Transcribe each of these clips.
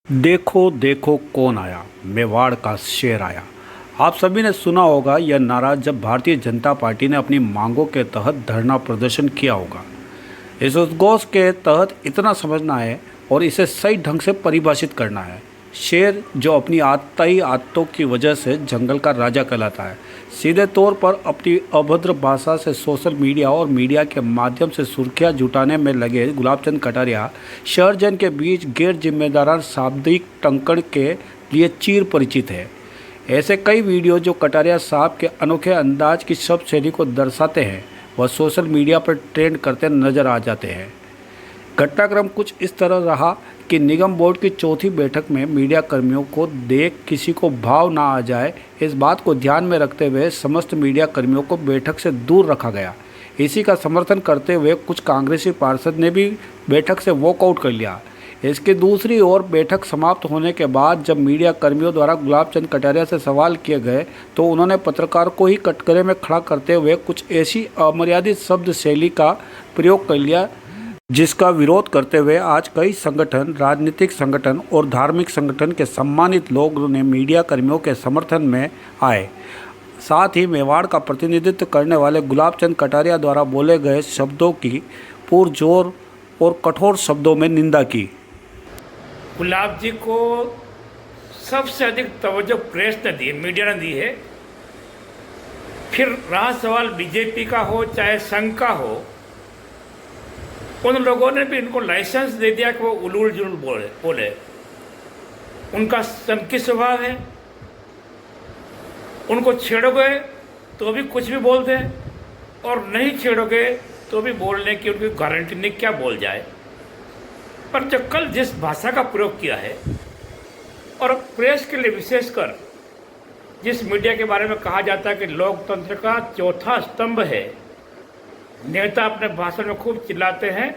देखो देखो कौन आया, मेवाड़ का शेर आया। आप सभी ने सुना होगा यह नारा जब भारतीय जनता पार्टी ने अपनी मांगों के तहत धरना प्रदर्शन किया होगा। इस उद्घोष के तहत इतना समझना है और इसे सही ढंग से परिभाषित करना है। शेर जो अपनी आतताई आदतों की वजह से जंगल का राजा कहलाता है, सीधे तौर पर अपनी अभद्र भाषा से सोशल मीडिया और मीडिया के माध्यम से सुर्खियां जुटाने में लगे गुलाबचंद कटारिया शहरजन के बीच गैर जिम्मेदाराना शाब्दिक टंकण के लिए चिर परिचित है। ऐसे कई वीडियो जो कटारिया साहब के अनोखे अंदाज की शब्द शैली को दर्शाते हैं वह सोशल मीडिया पर ट्रेंड करते नजर आ जाते हैं। घटनाक्रम कुछ इस तरह रहा कि निगम बोर्ड की चौथी बैठक में मीडिया कर्मियों को देख किसी को भाव ना आ जाए, इस बात को ध्यान में रखते हुए समस्त मीडिया कर्मियों को बैठक से दूर रखा गया। इसी का समर्थन करते हुए कुछ कांग्रेसी पार्षद ने भी बैठक से वॉकआउट कर लिया। इसकी दूसरी ओर बैठक समाप्त होने के बाद जब मीडिया कर्मियों द्वारा गुलाबचंद कटारिया से सवाल किए गए तो उन्होंने पत्रकार को ही कटघरे में खड़ा करते हुए कुछ ऐसी अमर्यादित शब्द शैली का प्रयोग कर लिया जिसका विरोध करते हुए आज कई संगठन, राजनीतिक संगठन और धार्मिक संगठन के सम्मानित लोग ने मीडिया कर्मियों के समर्थन में आए। साथ ही मेवाड़ का प्रतिनिधित्व करने वाले गुलाबचंद कटारिया द्वारा बोले गए शब्दों की पुरजोर और कठोर शब्दों में निंदा की। गुलाब जी को सबसे अधिक तवज्जो प्रेस ने दी, मीडिया ने दी है। फिर रहा सवाल बीजेपी का हो चाहे संघ का हो, उन लोगों ने भी इनको लाइसेंस दे दिया कि वो उलूल जुलूल बोले। उनका संकी स्वभाव है, उनको छेड़ोगे तो भी कुछ भी बोल दें और नहीं छेड़ोगे तो भी बोलने की उनकी गारंटी नहीं क्या बोल जाए। पर जो कल जिस भाषा का प्रयोग किया है और प्रेस के लिए विशेषकर जिस मीडिया के बारे में कहा जाता है कि लोकतंत्र का चौथा स्तंभ है, नेता अपने भाषण में खूब चिल्लाते हैं,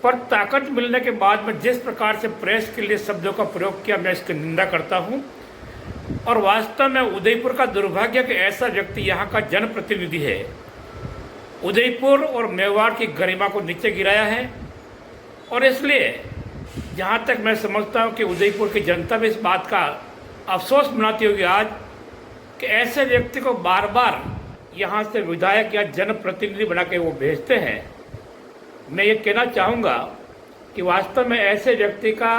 पर ताकत मिलने के बाद में जिस प्रकार से प्रेस के लिए शब्दों का प्रयोग किया, मैं इसकी निंदा करता हूं। और वास्तव में उदयपुर का दुर्भाग्य कि ऐसा व्यक्ति यहाँ का जनप्रतिनिधि है, उदयपुर और मेवाड़ की गरिमा को नीचे गिराया है। और इसलिए जहाँ तक मैं समझता हूँ कि उदयपुर की जनता भी इस बात का अफसोस मनाती होगी आज कि ऐसे व्यक्ति को बार बार यहाँ से विधायक या जनप्रतिनिधि बना के वो भेजते हैं। मैं ये कहना चाहूँगा कि वास्तव में ऐसे व्यक्ति का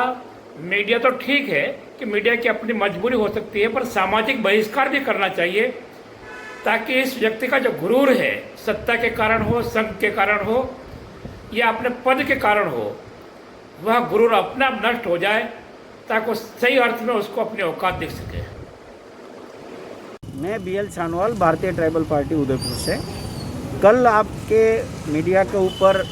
मीडिया तो ठीक है कि मीडिया की अपनी मजबूरी हो सकती है, पर सामाजिक बहिष्कार भी करना चाहिए ताकि इस व्यक्ति का जो गुरूर है, सत्ता के कारण हो, संघ के कारण हो या अपने पद के कारण हो, वह गुरूर अपने आप नष्ट हो जाए ताकि सही अर्थ में उसको अपनी औकात दिख सके। मैं BL छानवाल, भारतीय ट्राइबल पार्टी उदयपुर से। कल आपके मीडिया के ऊपर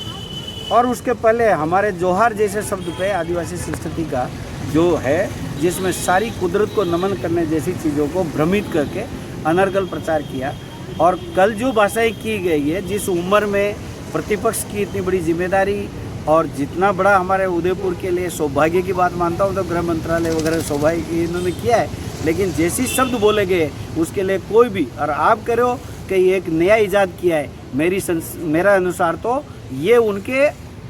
और उसके पहले हमारे जोहार जैसे शब्द पे आदिवासी संस्कृति का जो है, जिसमें सारी कुदरत को नमन करने जैसी चीज़ों को भ्रमित करके अनर्गल प्रचार किया। और कल जो भाषाएं की गई है, जिस उम्र में प्रतिपक्ष की इतनी बड़ी जिम्मेदारी और जितना बड़ा हमारे उदयपुर के लिए सौभाग्य की बात मानता हूँ, तो गृह मंत्रालय वगैरह सौभाग्य की इन्होंने किया है, लेकिन जैसी शब्द बोले गए उसके लिए कोई भी, और आप कह रहे हो कि ये एक नया इजाद किया है, मेरा अनुसार तो ये उनके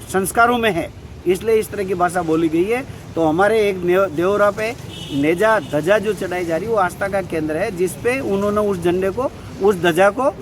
संस्कारों में है, इसलिए इस तरह की भाषा बोली गई है। तो हमारे एक देवरा पे नेजा ध्वजा जो चढ़ाई जा रही है वो आस्था का केंद्र है, जिसपे उन्होंने उस झंडे को, उस ध्वजा को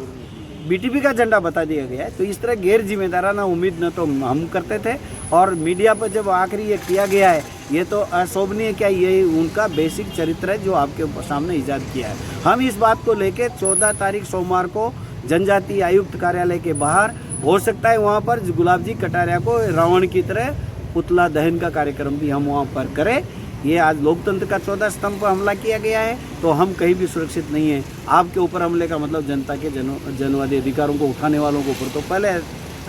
BTP का झंडा बता दिया गया है। तो इस तरह गैर जिम्मेदाराना उम्मीद न तो हम करते थे, और मीडिया पर जब आखिरी ये किया गया है ये तो अशोभनीय, क्या ये उनका बेसिक चरित्र है जो आपके सामने इजाद किया है। हम इस बात को लेके 14 तारीख सोमवार को जनजाति आयुक्त कार्यालय के बाहर, हो सकता है वहाँ पर गुलाब जी कटारिया को रावण की तरह पुतला दहन का कार्यक्रम भी हम वहाँ पर करें। ये आज लोकतंत्र का 14 स्तंभ पर हमला किया गया है, तो हम कहीं भी सुरक्षित नहीं हैं। आपके ऊपर हमले का मतलब जनता के जनवादी अधिकारों को उठाने वालों के ऊपर तो पहले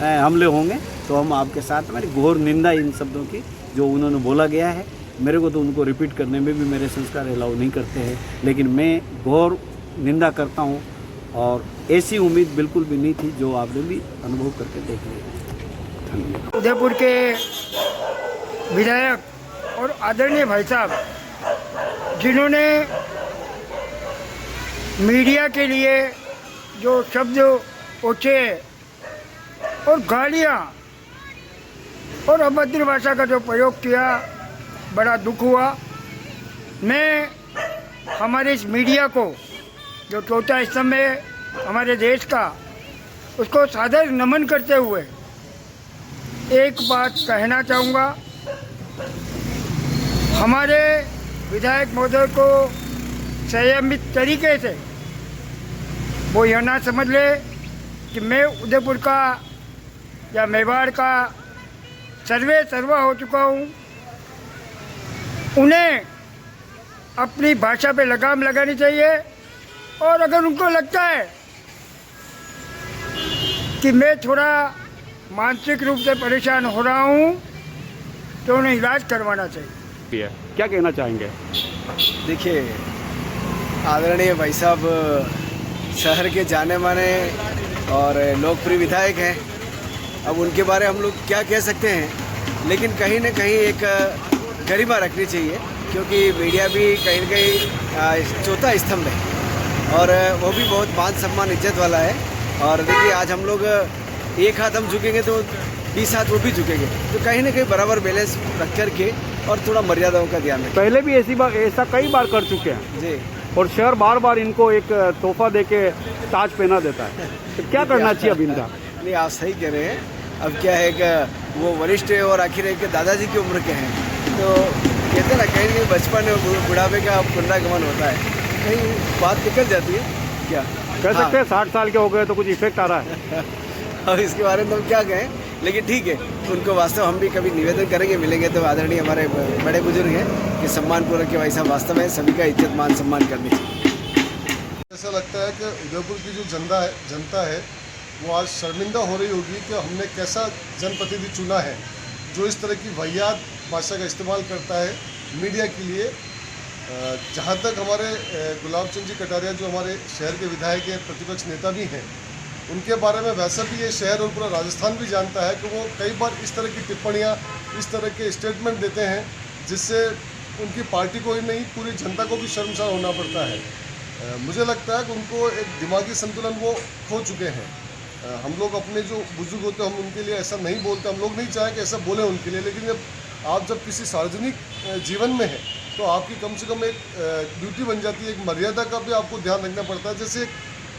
हमले होंगे। तो हम आपके साथ, मेरी घोर निंदा इन शब्दों की जो उन्होंने बोला गया है। मेरे को तो उनको रिपीट करने में भी मेरे संस्कार अलाउ नहीं करते हैं, लेकिन मैं घोर निंदा करता हूँ और ऐसी उम्मीद बिल्कुल भी नहीं थी जो आपने भी अनुभव करके देख लिया। धन्यवाद। उदयपुर के विधायक और आदरणीय भाई साहब, जिन्होंने मीडिया के लिए जो शब्द ओछे और गालियाँ और अभद्र भाषा का जो प्रयोग किया, बड़ा दुख हुआ। मैं हमारे इस मीडिया को, जो चौथा स्तंभ है हमारे देश का, उसको सादर नमन करते हुए एक बात कहना चाहूँगा। हमारे विधायक महोदय को संयमित तरीके से वो यह ना समझ ले कि मैं उदयपुर का या मेवाड़ का सर्वा हो चुका हूँ। उन्हें अपनी भाषा पे लगाम लगानी चाहिए, और अगर उनको लगता है कि मैं थोड़ा मानसिक रूप से परेशान हो रहा हूँ तो उन्हें इलाज करवाना चाहिए। क्या कहना चाहेंगे? देखिए, आदरणीय भाई साहब शहर के जाने माने और लोकप्रिय विधायक हैं। अब उनके बारे हम लोग क्या कह सकते हैं, लेकिन कहीं ना कहीं एक गरिमा रखनी चाहिए, क्योंकि मीडिया भी कहीं न कहीं चौथा स्तंभ है और वो भी बहुत मान सम्मान इज्जत वाला है। और देखिए, आज हम लोग एक हाथ हम झुकेंगे तो 20 हाथ वो भी झुकेंगे, तो कहीं ना कहीं बराबर बैलेंस रख कर के और थोड़ा मर्यादाओं का ध्यान रखें। पहले भी ऐसा कई बार कर चुके हैं जी, और शहर बार बार इनको एक तोहफा देके ताज पहना देता है, तो क्या करना चाहिए अब इनका? नहीं, आप सही कह रहे हैं। अब क्या है कि वो वरिष्ठ है और आखिर एक दादाजी की उम्र के हैं, तो कहते हैं ना, कहीं ना कहीं बचपन और बुढ़ापे का पुनरागमन होता है, कहीं बात निकल जाती है। क्या कह सकते हैं 60 साल के हो गए तो कुछ इफेक्ट आ रहा है? अब इसके बारे में तो हम क्या कहें, लेकिन ठीक है, उनको वास्तव हम भी कभी निवेदन करेंगे, मिलेंगे तो आदरणीय हमारे बड़े बुजुर्ग हैं कि सम्मानपूर्वक के भाई साहब वास्तव में सभी का इज्जत मान सम्मान करनी चाहिए। ऐसा लगता है कि उदयपुर की जो जनता है वो आज शर्मिंदा हो रही होगी कि हमने कैसा जनप्रतिनिधि चुना है जो इस तरह की वाहियात भाषा का इस्तेमाल करता है मीडिया के लिए। जहाँ तक हमारे गुलाब चंद जी कटारिया जो हमारे शहर के विधायक हैं, प्रतिपक्ष नेता भी हैं, उनके बारे में वैसा भी ये शहर और पूरा राजस्थान भी जानता है कि वो कई बार इस तरह की टिप्पणियाँ, इस तरह के स्टेटमेंट देते हैं जिससे उनकी पार्टी को ही नहीं पूरी जनता को भी शर्मसार होना पड़ता है। मुझे लगता है कि उनको एक दिमागी संतुलन वो खो चुके हैं। हम लोग अपने जो बुजुर्ग होते हैं हम उनके लिए ऐसा नहीं बोलते, हम लोग नहीं चाहें कि ऐसा बोले उनके लिए, लेकिन जब किसी सार्वजनिक जीवन में है तो आपकी कम से कम एक ड्यूटी बन जाती है, एक मर्यादा का भी आपको ध्यान रखना पड़ता है। जैसे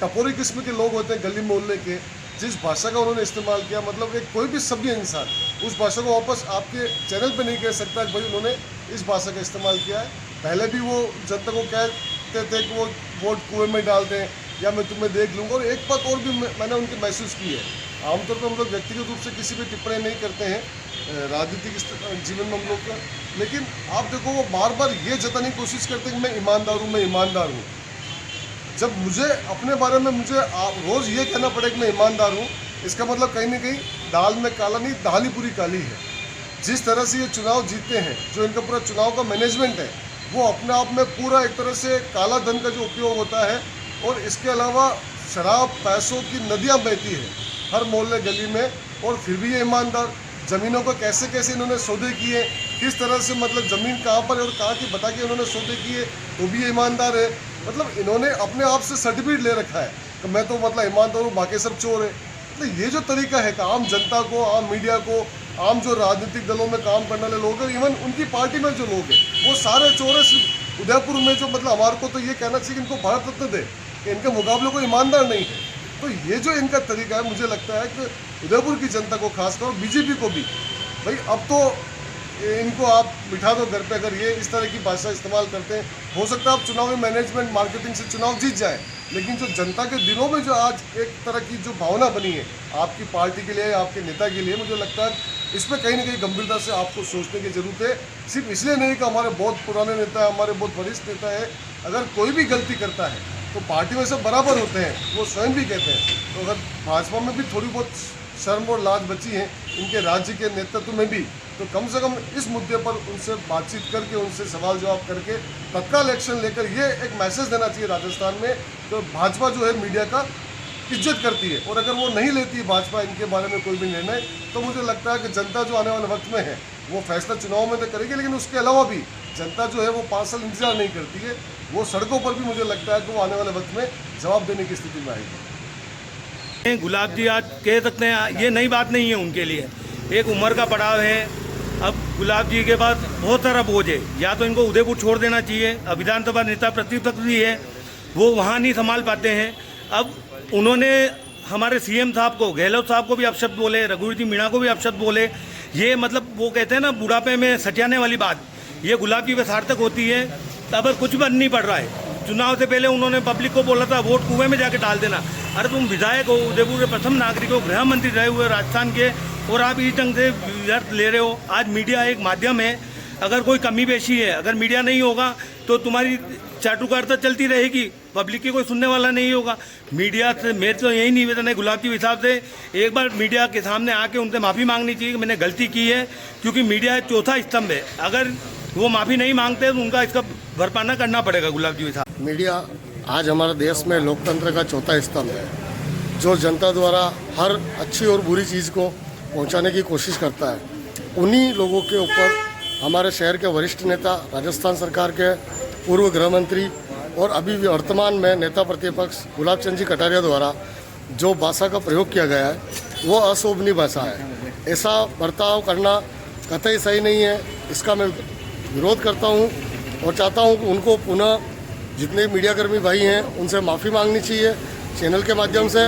टपोरी किस्म के लोग होते हैं गली मोहल्ले के, जिस भाषा का उन्होंने इस्तेमाल किया, मतलब एक कोई भी सभ्य इंसान उस भाषा को वापस आपके चैनल पे नहीं कह सकता कि भाई उन्होंने इस भाषा का इस्तेमाल किया है। पहले भी वो जनता को कहते थे कि वो वोट कुएं में डाल दें या मैं तुम्हें देख लूँगा। और एक बात और भी मैंने उनकी महसूस की है, आमतौर पर हम लोग व्यक्तिगत रूप से किसी भी टिप्पणी नहीं करते हैं राजनीतिक जीवन में हम लोग का, लेकिन आप देखो वो बार बार ये जताने की कोशिश करते हैं कि मैं ईमानदार हूँ। जब मुझे अपने बारे में रोज़ ये कहना पड़े कि मैं ईमानदार हूँ, इसका मतलब कहीं ना कहीं दाल में काला नहीं, दाल ही पूरी काली है। जिस तरह से ये चुनाव जीतते हैं, जो इनका पूरा चुनाव का मैनेजमेंट है, वो अपने आप में पूरा एक तरह से काला धन का जो उपयोग होता है, और इसके अलावा शराब पैसों की नदियाँ बहती है हर मोहल्ले गली में, और फिर भी ये ईमानदार। ज़मीनों को कैसे कैसे इन्होंने सौदे किए, किस तरह से, मतलब ज़मीन कहाँ पर और कहाँ की बता के इन्होंने सौदे किए, तो भी ये ईमानदार है। मतलब इन्होंने अपने आप से सर्टिफिकेट ले रखा है कि मैं तो मतलब ईमानदार हूँ, बाकी सब चोर है। मतलब ये जो तरीका है कि आम जनता को, आम मीडिया को, आम जो राजनीतिक दलों में काम करने वाले लोग हैं, इवन उनकी पार्टी में जो लोग हैं, वो सारे चोर हैं। सिर्फ उदयपुर में जो, मतलब हमारे को तो ये कहना चाहिए कि इनको भारत रत्न दे, कि इनके मुकाबले कोई ईमानदार नहीं है। तो ये जो इनका तरीका है, मुझे लगता है कि उदयपुर की जनता को खासकर, और बीजेपी को भी, भाई अब तो इनको आप बिठा दो घर पे। अगर ये इस तरह की भाषा इस्तेमाल करते हैं, हो सकता है आप चुनावी मैनेजमेंट मार्केटिंग से चुनाव जीत जाए, लेकिन जो जनता के दिलों में जो आज एक तरह की जो भावना बनी है आपकी पार्टी के लिए, आपके नेता के लिए, मुझे लगता है इस पर कहीं ना कहीं गंभीरता से आपको सोचने की ज़रूरत है। सिर्फ इसलिए नहीं कि हमारे बहुत पुराने नेता है, हमारे बहुत वरिष्ठ नेता है, अगर कोई भी गलती करता है तो पार्टी में सब बराबर होते हैं, वो स्वयं भी कहते हैं। तो अगर भाजपा में भी थोड़ी बहुत शर्म और लाज बची है इनके राज्य के नेतृत्व में भी, तो कम से कम इस मुद्दे पर उनसे बातचीत करके, उनसे सवाल जवाब करके तत्काल एक्शन लेकर ये एक मैसेज देना चाहिए राजस्थान में, तो भाजपा जो है मीडिया का इज्जत करती है। और अगर वो नहीं लेती है भाजपा इनके बारे में कोई भी निर्णय, तो मुझे लगता है कि जनता जो आने वाले वक्त में है वो फैसला चुनाव में तो करेगी, लेकिन उसके अलावा भी जनता जो है वो 5 साल इंतजार नहीं करती है, वो सड़कों पर भी मुझे लगता है कि वो आने वाले वक्त में जवाब देने की स्थिति में आएगी। गुलाब जी आज कह सकते हैं, ये नई बात नहीं है उनके लिए, एक उम्र का पड़ाव है। अब गुलाब जी के पास बहुत सारा बोझ है, या तो इनको उदयपुर छोड़ देना चाहिए। अब विधानसभा नेता प्रतिपक्ष भी है, वो वहाँ नहीं संभाल पाते हैं। अब उन्होंने हमारे सीएम साहब को, गहलोत साहब को भी अपशब्द बोले, रघुवीर जी मीणा को भी अपशब्द बोले। ये मतलब वो कहते हैं ना बुढ़ापे में सटियाने वाली बात, ये गुलाब जी पे सार्थक होती है। अब कुछ बन नहीं पड़ रहा है। चुनाव से पहले उन्होंने पब्लिक को बोला था वोट कुएं में जाके डाल देना। अरे तुम विधायक हो, उदयपुर के प्रथम नागरिक हो, गृह मंत्री रहे हुए राजस्थान के, और आप इस ढंग से व्यर्थ ले रहे हो। आज मीडिया एक माध्यम है, अगर कोई कमी पेशी है, अगर मीडिया नहीं होगा तो तुम्हारी चाटुकारिता चलती रहेगी, पब्लिक की कोई सुनने वाला नहीं होगा। मीडिया से मेरे तो यही निवेदन है गुलाब जी के हिसाब से, एक बार मीडिया के सामने आके उनसे माफ़ी मांगनी चाहिए कि मैंने गलती की है, क्योंकि मीडिया चौथा स्तंभ है। अगर वो माफ़ी नहीं मांगते तो उनका इसका भरपाना करना पड़ेगा गुलाब जी के साथ। मीडिया आज हमारे देश में लोकतंत्र का चौथा स्तंभ है, जो जनता द्वारा हर अच्छी और बुरी चीज़ को पहुंचाने की कोशिश करता है। उन्हीं लोगों के ऊपर हमारे शहर के वरिष्ठ नेता, राजस्थान सरकार के पूर्व गृह मंत्री और अभी भी वर्तमान में नेता प्रतिपक्ष गुलाब चंद जी कटारिया द्वारा जो भाषा का प्रयोग किया गया है वो अशोभनीय भाषा है। ऐसा बर्ताव करना कतई सही नहीं है। इसका मैं विरोध करता हूं और चाहता हूं कि उनको पुनः जितने मीडियाकर्मी भाई हैं उनसे माफ़ी मांगनी चाहिए चैनल के माध्यम से,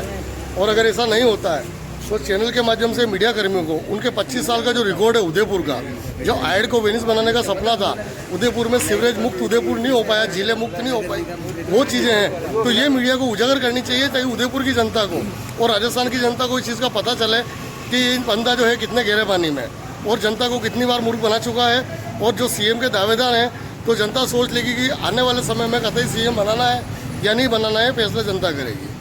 और अगर ऐसा नहीं होता है तो चैनल के माध्यम से मीडिया कर्मियों को उनके 25 साल का जो रिकॉर्ड है उदयपुर का, जो आयड को वेनिस बनाने का सपना था, उदयपुर में सीवरेज मुक्त उदयपुर नहीं हो पाया, झीलें मुक्त नहीं हो पाई, वो चीज़ें हैं। तो ये मीडिया को उजागर करनी चाहिए ताकि उदयपुर की जनता को और राजस्थान की जनता को इस चीज़ का पता चले कि इन बंदा जो है कितने गहरे पानी में और जनता को कितनी बार मूर्ख बना चुका है। और जो सीएम के दावेदार हैं तो जनता सोच लेगी कि आने वाले समय में कतई सीएम बनाना है या नहीं बनाना है, फैसला जनता करेगी।